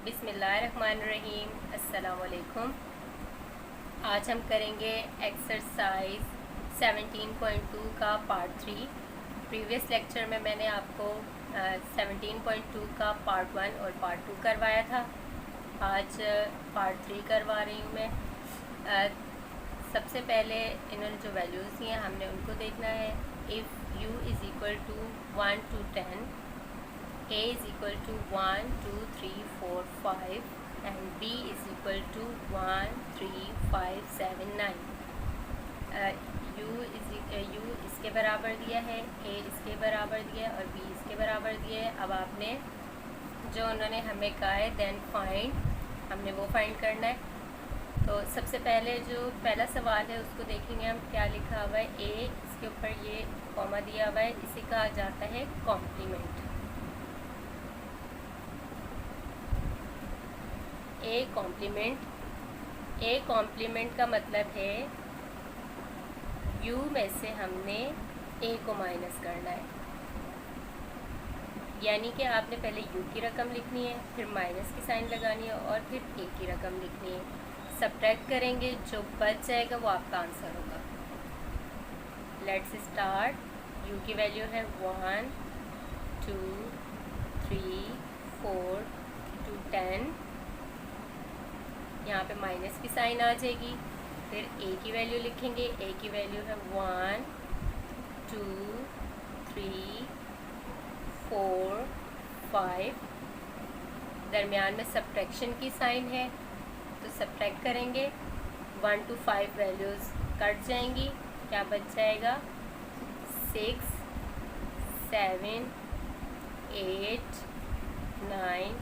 बिस्मिल्लाहिर्रहमानिर्रहीम। अस्सलाम वालेकुम। आज हम करेंगे एक्सरसाइज 17.2 का पार्ट 3। प्रीवियस लेक्चर में मैंने आपको 17.2 का पार्ट 1 और पार्ट 2 करवाया था। आज पार्ट 3 करवा रही हूँ मैं। सबसे पहले इन्होंने जो वैल्यूज़ दी हैं हमने उनको देखना है। If u is equal to 1 to 10, a is equal to 1 2 3 4 5 and b is equal to 1 3 5 7 9। u इसके बराबर दिया है, a इसके बराबर दिया है और b इसके बराबर दिया है। अब आपने जो उन्होंने हमें कहा है देन फाइंड, हमने वो फाइंड करना है। तो सबसे पहले जो पहला सवाल है उसको देखेंगे हम, क्या लिखा हुआ है। a इसके ऊपर ये कॉमा दिया हुआ है, इसे कहा जाता है कॉम्प्लीमेंट। ए कॉम्प्लीमेंट का मतलब है u में से हमने a को माइनस करना है। यानी कि आपने पहले u की रकम लिखनी है, फिर माइनस की साइन लगानी है और फिर a की रकम लिखनी है। सब्ट्रैक्ट करेंगे, जो बच जाएगा वो आपका आंसर होगा। Let's start. u की वैल्यू है 1 2 3 4 to 10। यहाँ पे माइनस की साइन आ जाएगी। फिर a की वैल्यू लिखेंगे, a की वैल्यू है 1 2 3 4 5। दरमियान में सब्ट्रैक्शन की साइन है तो सब्ट्रैक्ट करेंगे, 1 to 5 वैल्यूज़ कट जाएंगी। क्या बच जाएगा? 6 7 8 9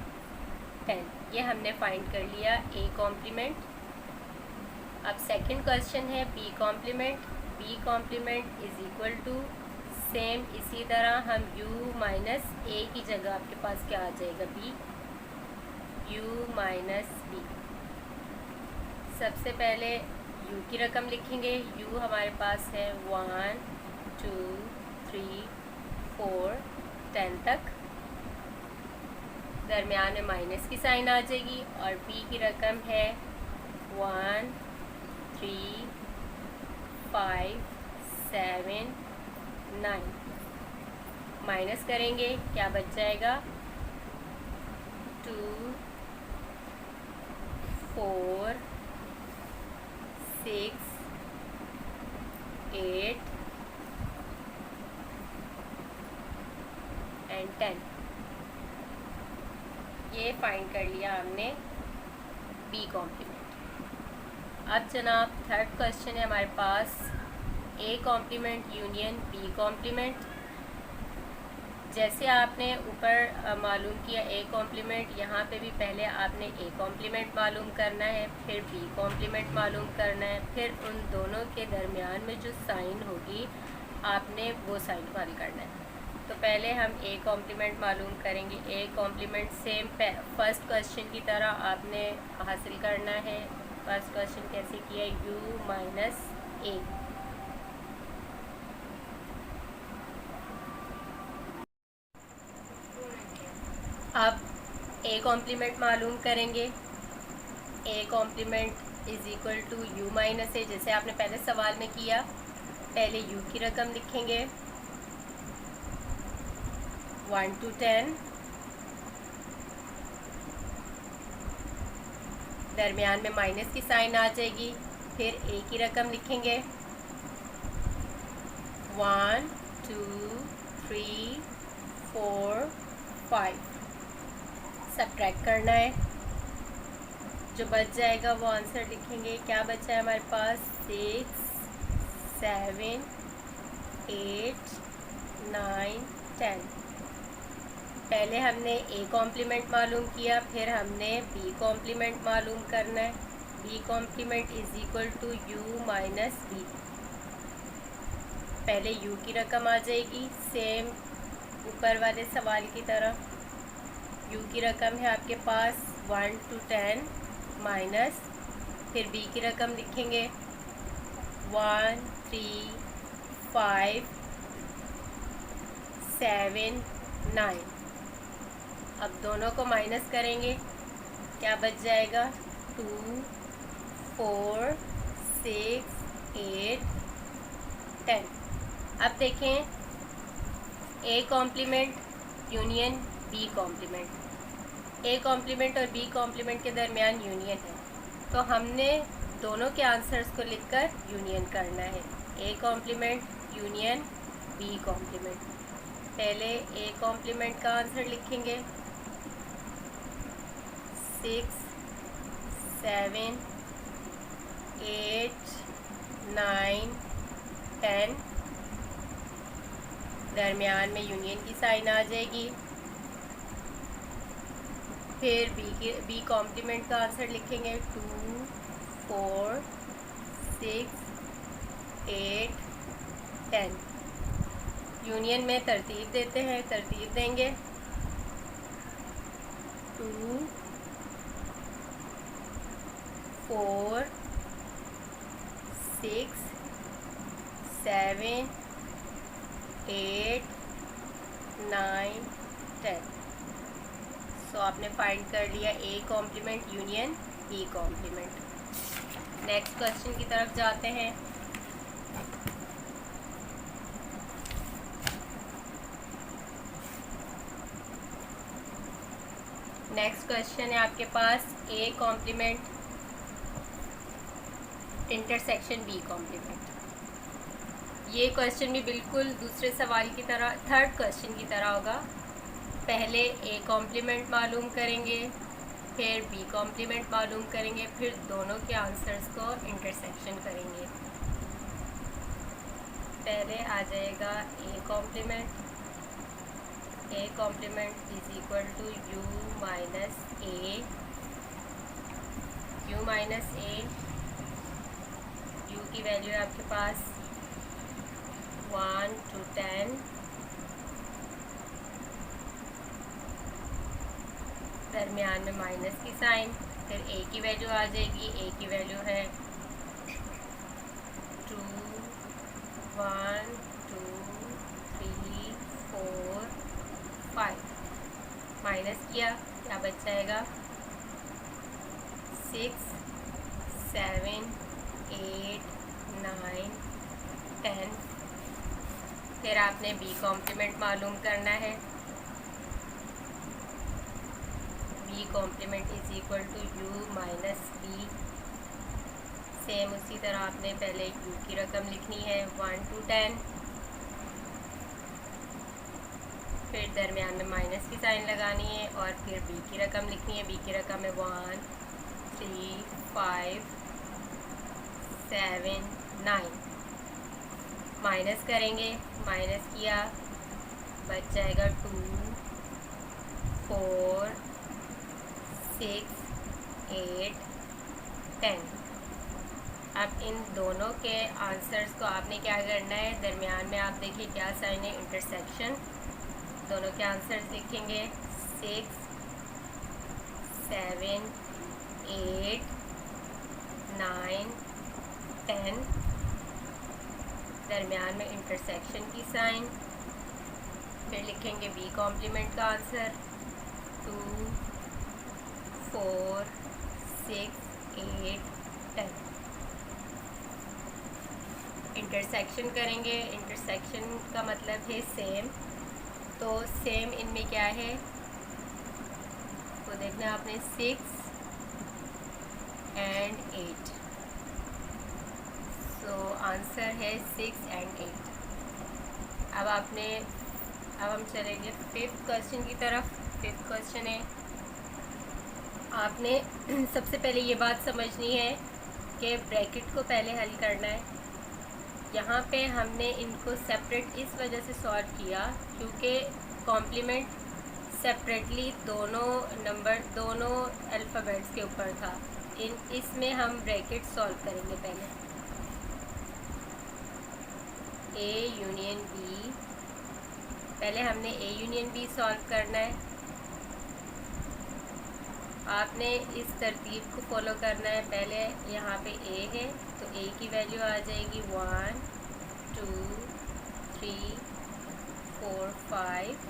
10। ये हमने फाइंड कर लिया a कॉम्प्लीमेंट। अब सेकंड क्वेश्चन है b complement. b complement is equal to same इसी तरह हम u माइनस a की जगह आपके पास क्या आ जाएगा? b, u minus b। सबसे पहले u की रकम लिखेंगे। u हमारे पास है 1 2 3 4 10 तक। दरमियान में माइनस की साइन आ जाएगी और b की रकम है 1 3 5 7 9। माइनस करेंगे, क्या बच जाएगा? 2 4 6 8 एंड 10। ये फाइंड कर लिया हमने b कॉम्प्लीमेंट। अब जनाब थर्ड क्वेश्चन है हमारे पास a complement union b complement. जैसे आपने ऊपर मालूम किया a कॉम्प्लीमेंट, यहाँ पे भी पहले आपने a कॉम्प्लीमेंट मालूम करना है, फिर b कॉम्प्लीमेंट मालूम करना है, फिर उन दोनों के दरमियान में जो साइन होगी आपने वो साइन हल करना है। तो पहले हम a कॉम्प्लीमेंट मालूम करेंगे। a complement same first question की तरह आपने हासिल करना है। फर्स्ट क्वेश्चन कैसे किया? u minus a। अब a कॉम्प्लीमेंट मालूम करेंगे। a complement is equal to u minus a, जैसे आपने पहले सवाल में किया। पहले u की रकम लिखेंगे 1 to 10। दरमियान में माइनस की साइन आ जाएगी। फिर a की रकम लिखेंगे 1 2 3 4 5। सब्ट्रैक्ट करना है, जो बच जाएगा वो आंसर लिखेंगे। क्या बचा है हमारे पास? 6 7 8 9 10। पहले हमने a कॉम्प्लीमेंट मालूम किया, फिर हमने b कॉम्प्लीमेंट मालूम करना है। b complement is equal to u minus b। पहले u की रकम आ जाएगी सेम ऊपर वाले सवाल की तरह। u की रकम है आपके पास 1 to 10 माइनस, फिर b की रकम लिखेंगे 1 3 5 7 9। अब दोनों को माइनस करेंगे, क्या बच जाएगा, 2 4 6 8 10। अब देखें, A complement union B complement, A complement और बी कॉम्प्लीमेंट के दरमियान यूनियन है, तो हमने दोनों के आंसर्स को लिखकर यूनियन करना है। A complement union B complement. पहले ए कॉम्प्लीमेंट का आंसर लिखेंगे, 6 7 8 9 10, दरमियान में यूनियन की साइन आ जाएगी। फिर बी कॉम्प्लीमेंट का आंसर लिखेंगे, 2 4 6 8 10। यूनियन में तरतीब देते हैं, तरतीब देंगे, 2 4 6 7 8 9 10। सो आपने फाइंड कर लिया A complement union B complement. Next question की तरफ जाते हैं। नेक्स्ट क्वेश्चन है आपके पास A complement intersection B complement. ये क्वेश्चन भी बिल्कुल दूसरे सवाल की तरह, थर्ड क्वेश्चन की तरह होगा। पहले ए कॉम्प्लीमेंट मालूम करेंगे, फिर बी कॉम्प्लीमेंट मालूम करेंगे, फिर दोनों के आंसर्स को इंटरसेक्शन करेंगे। पहले आ जाएगा A complement. A complement is equal to U minus A, U minus A, U की वैल्यू है आपके पास 1 to 10, दरमियान में माइनस की साइन। फिर ए की वैल्यू आ जाएगी, ए की वैल्यू है 2 1 2 3 4 5, माइनस किया, क्या बच जाएगा, 6 7 8 9 10। फिर आपने बी कॉम्प्लीमेंट मालूम करना है। B complement is equal to U minus B. Same उसी तरह आपने पहले यू की रकम लिखनी है 1 to 10, फिर दरमियान में माइनस की साइन लगानी है, और फिर बी की रकम लिखनी है। बी की रकम है 1 3 5 7 9। माइनस करेंगे, माइनस किया, बच जाएगा 2 4 6 8 10। अब इन दोनों के आंसर्स को आपने क्या करना है, दरमियान में आप देखिए क्या साइन है, इंटरसेक्शन। दोनों के आंसर्स लिखेंगे 6 7 8 9 10, दरमियान में इंटरसेक्शन की साइन। फिर लिखेंगे बी कॉम्प्लीमेंट का आंसर 2 4 6 8 10। इंटरसेक्शन करेंगे, इंटरसेक्शन का मतलब है सेम, तो सेम इनमें क्या है वो देखना आपने, 6 and 8। तो आंसर है 6 and 8। अब हम चलेंगे फिफ्थ क्वेश्चन की तरफ। फिफ्थ क्वेश्चन है, आपने सबसे पहले ये बात समझनी है कि ब्रैकेट को पहले हल करना है। यहाँ पे हमने इनको सेपरेट इस वजह से सॉल्व किया क्योंकि कॉम्प्लीमेंट सेपरेटली दोनों नंबर, दोनों अल्फ़ाबेट्स के ऊपर था। इसमें हम ब्रैकेट सॉल्व करेंगे। पहले ए यूनियन बी, पहले हमने ए यूनियन बी सॉल्व करना है। आपने इस तरतीब को फॉलो करना है। पहले यहाँ पे ए है तो ए की वैल्यू आ जाएगी 1 2 3 4 5,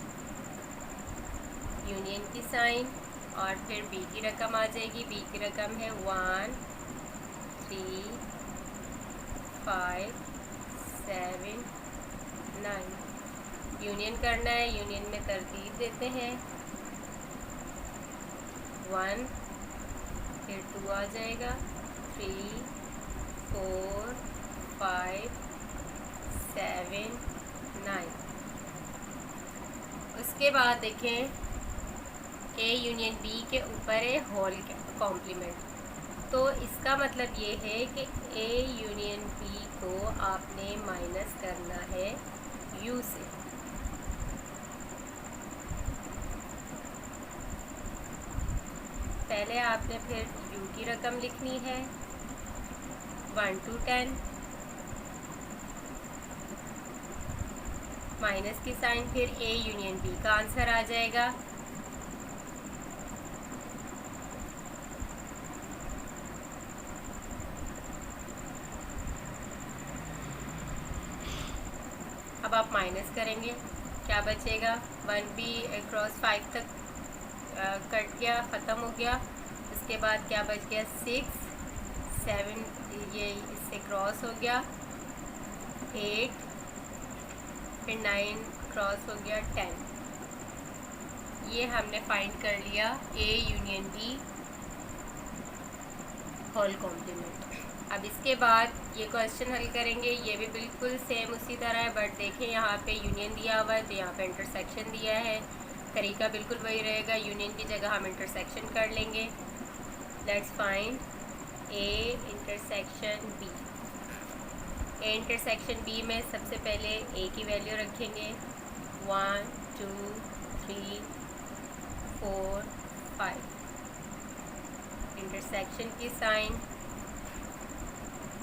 यूनियन की साइन, और फिर बी की रकम आ जाएगी। बी की रकम है 1 3 5 7 9। यूनियन करना है, यूनियन में तरतीब देते हैं 1, फिर 2 आ जाएगा, 3 4 5 7 9। उसके बाद देखें ए यूनियन बी के ऊपर है होल कॉम्प्लीमेंट, तो इसका मतलब ये है कि ए यूनियन बी को आपने माइनस करना है यू से। पहले आपने फिर यू की रकम लिखनी है 1 to 10, माइनस की साइन, फिर ए यूनियन बी का आंसर आ जाएगा। अब आप माइनस करेंगे, क्या बचेगा, 1b क्रॉस 5 तक कट गया, ख़त्म हो गया। उसके बाद क्या बच गया, 6 7, ये इससे क्रॉस हो गया 8, फिर 9 क्रॉस हो गया 10। ये हमने फाइंड कर लिया A union B whole complement. अब इसके बाद ये क्वेश्चन हल करेंगे, ये भी बिल्कुल सेम उसी तरह है, बट देखें यहाँ पे यूनियन दिया हुआ है तो यहाँ पे इंटरसेक्शन दिया है। तरीका बिल्कुल वही रहेगा, यूनियन की जगह हम इंटरसेक्शन कर लेंगे। Let's find A intersection B. A intersection B में सबसे पहले ए की वैल्यू रखेंगे 1 2 3 4 5, इंटरसेक्शन की साइन,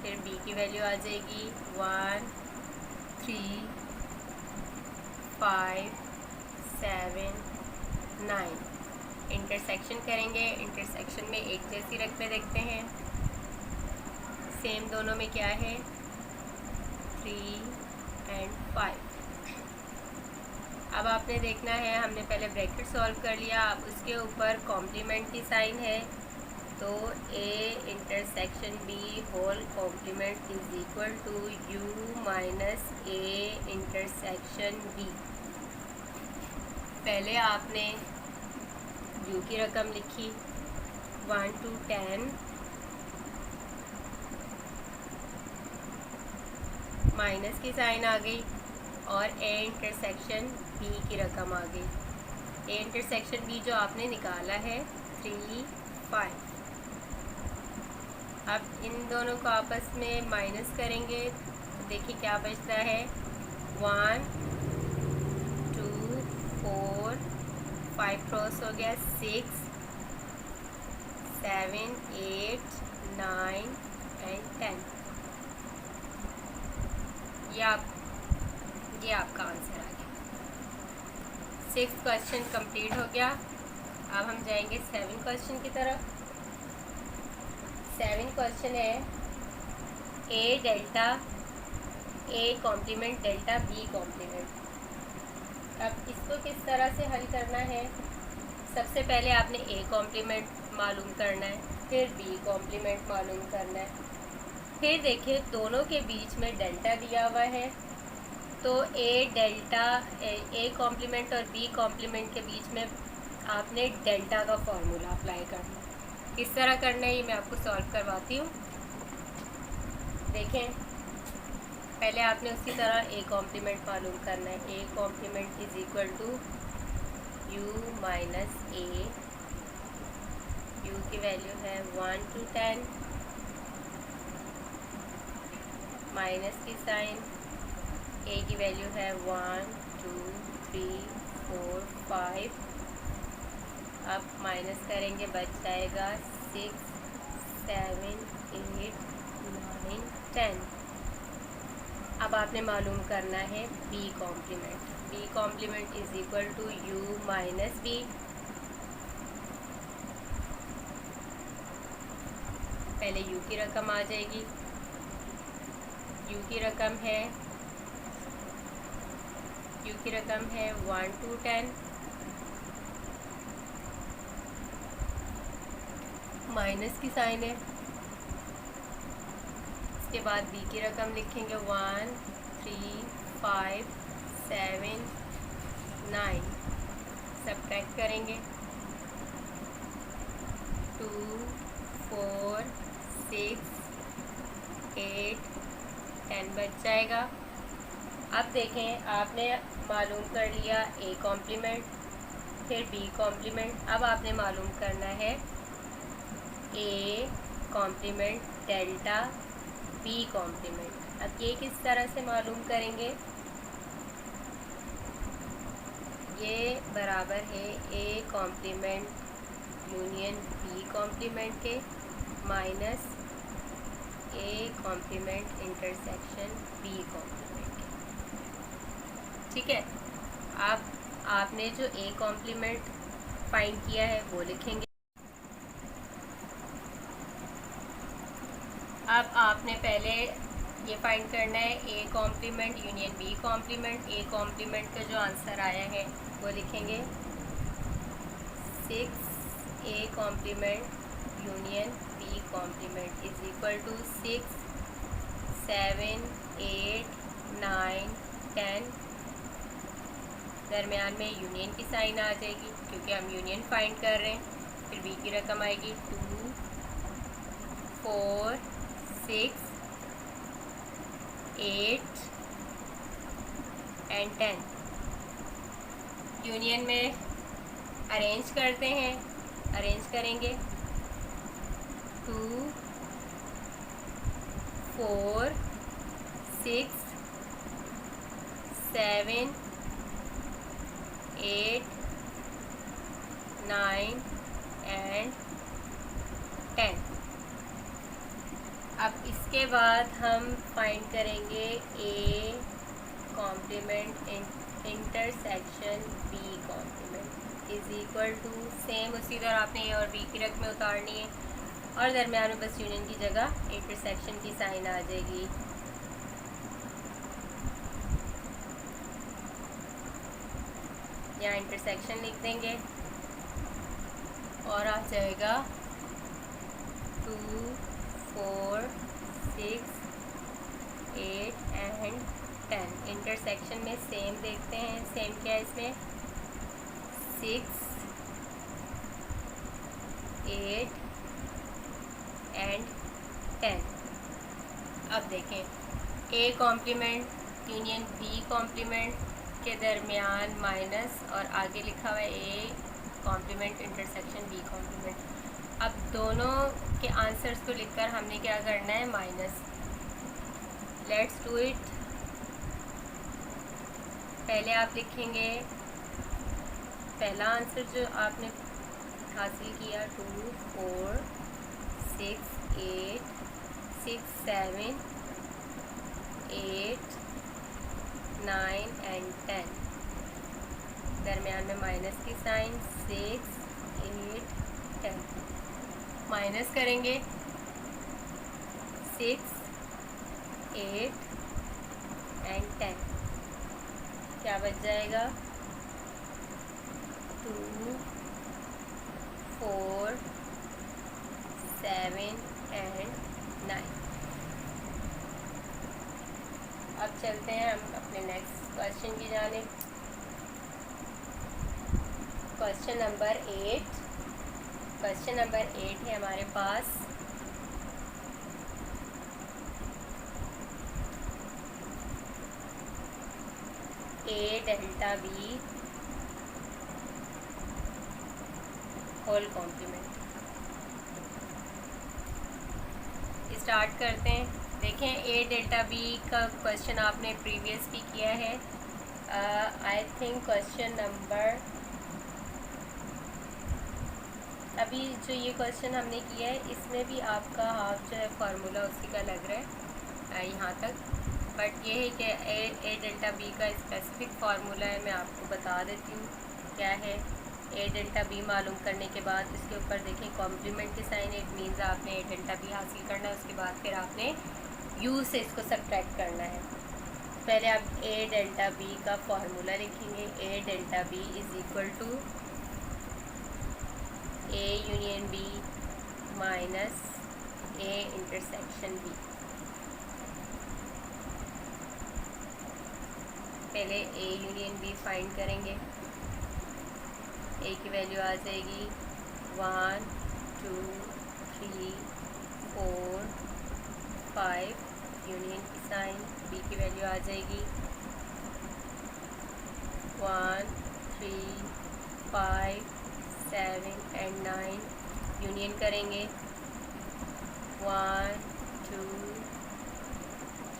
फिर बी की वैल्यू आ जाएगी 1 3 5 7 9। इंटरसेक्शन करेंगे, इंटरसेक्शन में एक जैसी रकमें देखते हैं, सेम दोनों में क्या है 3 and 5। अब आपने देखना है, हमने पहले ब्रैकेट सॉल्व कर लिया, अब उसके ऊपर कॉम्प्लीमेंट की साइन है, तो A intersection B whole complement is equal to U minus A intersection B. पहले आपने यू की रकम लिखी 1 to 10, माइनस की साइन आ गई, और ए इंटरसेक्शन बी की रकम आ गई। ए इंटरसेक्शन बी जो आपने निकाला है 3 5। अब इन दोनों को आपस में माइनस करेंगे तो देखिए क्या बचता है 1 2 4 5 क्रॉस हो गया 6 7 8 9 and 10। ये आपका आंसर आ गया। 6th क्वेश्चन कंप्लीट हो गया। अब हम जाएंगे 7 क्वेश्चन की तरफ। 7 क्वेश्चन है A delta A complement delta B complement. अब इसको किस तरह से हल करना है, सबसे पहले आपने ए कॉम्प्लीमेंट मालूम करना है, फिर बी कॉम्प्लीमेंट मालूम करना है, फिर देखिए दोनों के बीच में डेल्टा दिया हुआ है, तो ए डेल्टा ए कॉम्प्लीमेंट और बी कॉम्प्लीमेंट के बीच में आपने डेल्टा का फॉर्मूला अप्लाई करना है। किस तरह करना है ये मैं आपको सॉल्व करवाती हूँ। देखें, पहले आपने उसी तरह ए कॉम्प्लीमेंट मालूम करना है। A complement is equal to U minus A, U की वैल्यू है 1 to 10, माइनस की साइन, ए की वैल्यू है 1 2 3 4 5। अब माइनस करेंगे, बच जाएगा 6 7 8 9 10। अब आपने मालूम करना है B complement. B complement is equal to U minus B. पहले यू की रकम आ जाएगी, यू की रकम है 1 to 10, माइनस की साइन है। इसके बाद बी की रकम लिखेंगे 1 3 5 7 9, सब्ट्रैक्ट करेंगे 2 4 6 8 10 बच जाएगा। अब देखें, आपने मालूम कर लिया ए कॉम्प्लीमेंट, फिर बी कॉम्प्लीमेंट। अब आपने मालूम करना है A complement delta B complement. अब ये किस तरह से मालूम करेंगे? ये बराबर है A complement union B complement के minus A complement intersection B complement के। ठीक है, अब आपने जो ए कॉम्प्लीमेंट फाइंड किया है वो लिखेंगे। अब आपने पहले ये फाइंड करना है A complement union B complement. A complement का जो आंसर आया है वो लिखेंगे 6 A complement union B complement is equal to 6 7 8 9 10। दरमियान में यूनियन की साइन आ जाएगी क्योंकि हम यूनियन फाइंड कर रहे हैं। फिर बी की रकम आएगी 2 4 6 8 एंड 10। यूनियन में अरेंज करते हैं, अरेंज करेंगे 2 4 6 7 8 9 एंड 10। अब इसके बाद हम फाइंड करेंगे A complement intersection B complement is equal to same उसी तरह आपने ए और बी की रकमें उतारनी है और दरमियान में बस यूनियन की जगह इंटरसेक्शन की साइन आ जाएगी। यहाँ इंटरसेक्शन लिख देंगे और आ जाएगा 2 4 6 8 एंड 10। इंटरसेक्शन में सेम देखते हैं, सेम क्या है इसमें 6 8 एंड 10। अब देखें A complement union B complement के दरमियान माइनस और आगे लिखा हुआ है A complement intersection B complement. अब दोनों के आंसर्स को लिखकर हमने क्या करना है माइनस। Let's do it. पहले आप लिखेंगे पहला आंसर जो आपने हासिल किया 2 4 6 8 6 7 8 9 एंड 10। दरमियान में माइनस की साइन 6 8 10। माइनस करेंगे 6 8 एंड 10, क्या बच जाएगा 2 4 7 एंड 9। अब चलते हैं हम अपने नेक्स्ट क्वेश्चन की जानिब। Question number 8। क्वेश्चन नंबर 8 है हमारे पास A delta B whole complement. Start करते हैं। देखें ए डेल्टा बी का क्वेश्चन आपने प्रीवियस भी किया है। आई थिंक क्वेश्चन नंबर अभी जो ये क्वेश्चन हमने किया है इसमें भी आपका हाफ जो है फार्मूला उसी का लग रहा है यहाँ तक, बट ये है कि ए डेल्टा बी का स्पेसिफिक फार्मूला है। मैं आपको बता देती हूँ क्या है। ए डेल्टा बी मालूम करने के बाद इसके ऊपर देखें कॉम्प्लीमेंट की साइन, इट मीन्स आपने ए डेल्टा बी हासिल करना है। उसके बाद फिर आपने यू से इसको सब्ट्रैक्ट करना है। पहले आप ए डेल्टा बी का फार्मूला लिखेंगे। A delta B is equal to A union B minus A intersection B. पहले ए यूनियन बी फाइंड करेंगे। ए की वैल्यू आ जाएगी 1 2 3 4 5 यूनियन की साइन। बी की वैल्यू आ जाएगी 1 3 5 7 एंड 9 यूनियन करेंगे 1 2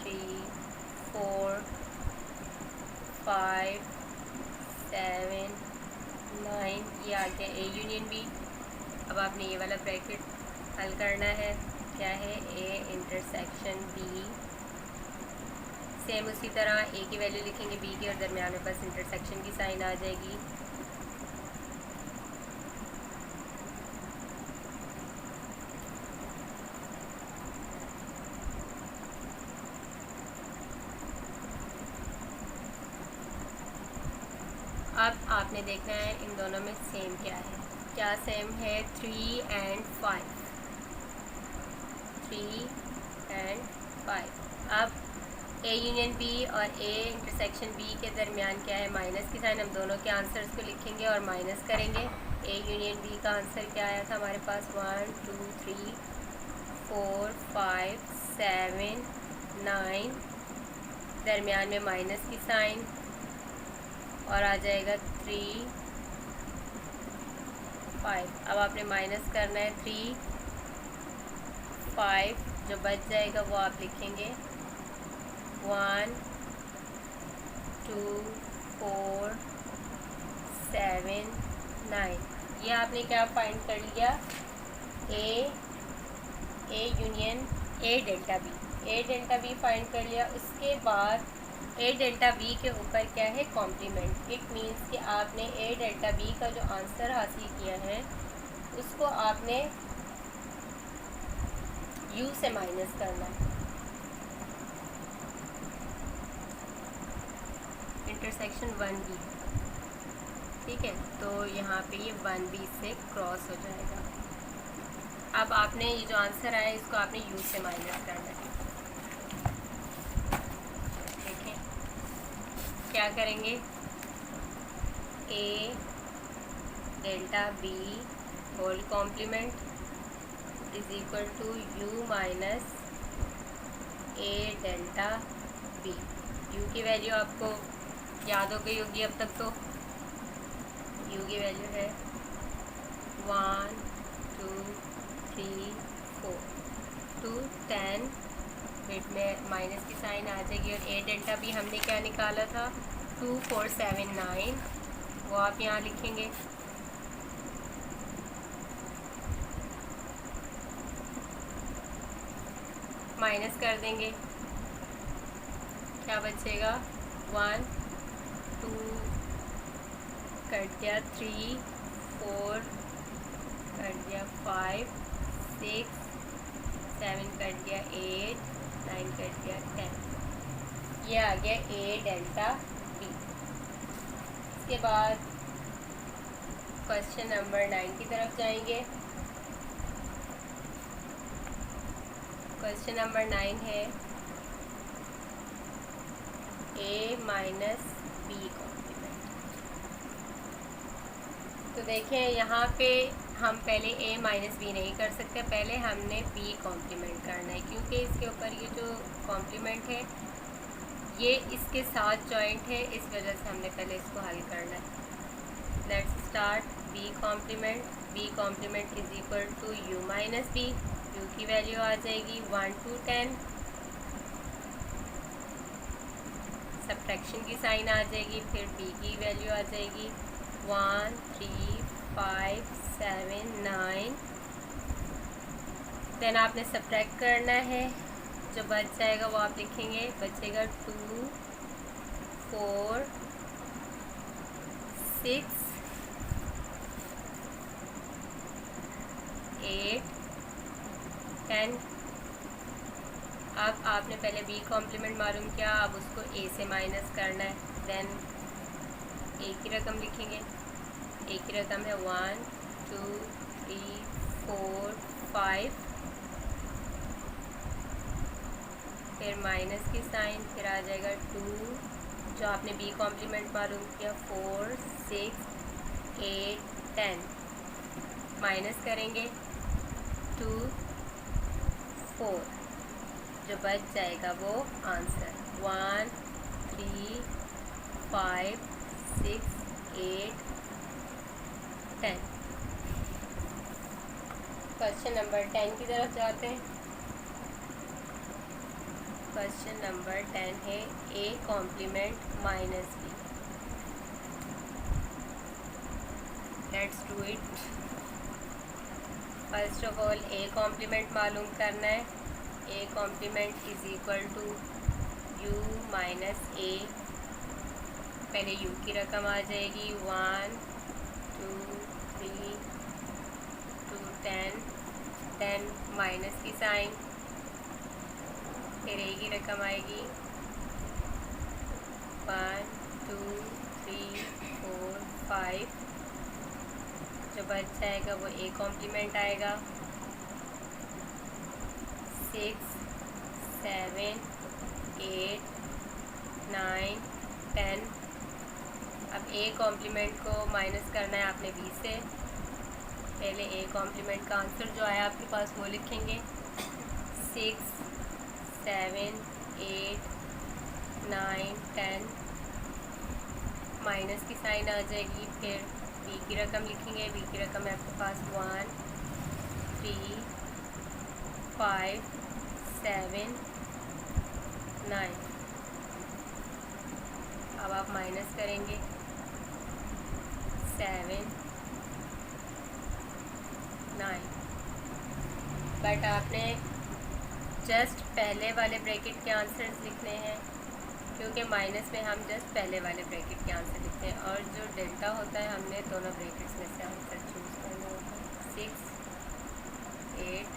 3 4 5 7 9। ये आ गया ए यूनियन बी। अब आपने ये वाला ब्रैकेट हल करना है। क्या है? ए इंटरसेक्शन बी। सेम उसी तरह ए की वैल्यू लिखेंगे बी की और दरमियान में बस इंटरसेक्शन की साइन आ जाएगी। अब आपने देखना है इन दोनों में सेम क्या है। क्या सेम है? 3 एंड 5। 3 एंड 5। अब ए यूनियन बी और ए इंटरसेक्शन बी के दरमियान क्या है? माइनस की साइन। हम दोनों के आंसर्स को लिखेंगे और माइनस करेंगे। ए यूनियन बी का आंसर क्या आया था हमारे पास? 1 2 3 4 5 7 9। दरमियान में माइनस की साइन और आ जाएगा 3 5। अब आपने माइनस करना है 3 5। जो बच जाएगा वो आप लिखेंगे 1 2 4 7 9। ये आपने क्या फाइंड कर लिया? A union A delta B. A delta B find कर लिया। उसके बाद ए डेल्टा बी के ऊपर क्या है? कॉम्प्लीमेंट। इट मीन्स कि आपने ए डेल्टा बी का जो आंसर हासिल किया है उसको आपने यू से माइनस करना है। इंटरसेक्शन 1b, ठीक है। तो यहाँ पे ये 1b से क्रॉस हो जाएगा। अब आपने ये जो आंसर आया इसको आपने यू से माइनस करना है। क्या करेंगे? A delta B whole complement is equal to U minus A delta B. U की वैल्यू आपको याद हो गई होगी अब तक। तो यू की वैल्यू है 1 2 3 4 2 10। मिड में माइनस की साइन आ जाएगी। और ए डेल्टा बी हमने क्या निकाला था? 2 4 7 9। वो आप यहाँ लिखेंगे। माइनस कर देंगे, क्या बचेगा? 1 2 कट गया 3 4 कट गया 5 6 7 कट गया 8 9 कट गया 10। ये आ गया ए डेल्टा बी। इसके बाद क्वेश्चन नंबर 9 की तरफ जाएंगे। क्वेश्चन नंबर 9 है ए माइनस बी कॉम्प्लीमेंट। तो देखें यहाँ पे हम पहले ए माइनस बी नहीं कर सकते, पहले हमने बी कॉम्प्लीमेंट करना है क्योंकि इसके ऊपर ये जो कॉम्प्लीमेंट है ये इसके साथ जॉइंट है, इस वजह से हमने पहले इसको हल करना है। Let's start. B complement. B complement is equal to U minus B. U की वैल्यू आ जाएगी 1 to 10। सब्ट्रैक्शन की साइन आ जाएगी। फिर बी की वैल्यू आ जाएगी 1 3 5 7 9। देन आपने सब्ट्रैक्ट करना है। जो बच जाएगा वो आप लिखेंगे। बचेगा 2 4 6 8 10। अब आपने पहले बी कॉम्प्लीमेंट मालूम किया, अब उसको ए से माइनस करना है। देन ए की रकम लिखेंगे। ए की रकम है 1 2 3 4 5, फिर माइनस की साइन, फिर आ जाएगा 2, जो आपने बी कॉम्प्लीमेंट मालूम किया, 4, 6, 8, 10, माइनस करेंगे 2, 4, जो बच जाएगा वो आंसर 1, 3, 5, 6, 8, 10। क्वेश्चन नंबर 10 की तरफ जाते हैं। क्वेश्चन नंबर 10 है a complement minus b। Let's do it. First of all a complement मालूम करना है। a complement is equal to u minus a। पहले u की रकम आ जाएगी 1, 2, 3, 2, 10, 10 माइनस की साइन, फिर a की रकम आएगी 1, 2, 3, 4, 5, जो बच जाएगा वो a कॉम्प्लीमेंट आएगा 6, 7, 8, 9, 10। अब a कॉम्प्लीमेंट को माइनस करना है आपने b से। पहले a कॉम्प्लीमेंट का आंसर जो आया आपके पास वो लिखेंगे 6, 7, 8, 9, 10, माइनस की साइन आ जाएगी, फिर b की रकम लिखेंगे। b की रकम है आपके पास 1, 3, 5, 7, 9। अब आप माइनस करेंगे 7, 9, बट आपने जस्ट पहले वाले ब्रैकेट के आंसर्स लिखने हैं, क्योंकि माइनस में हम जस्ट पहले वाले ब्रैकेट के आंसर लिखते हैं, और जो डेल्टा होता है हमने दोनों ब्रैकेट्स में से आंसर चूज़ करना होता है। 6, 8,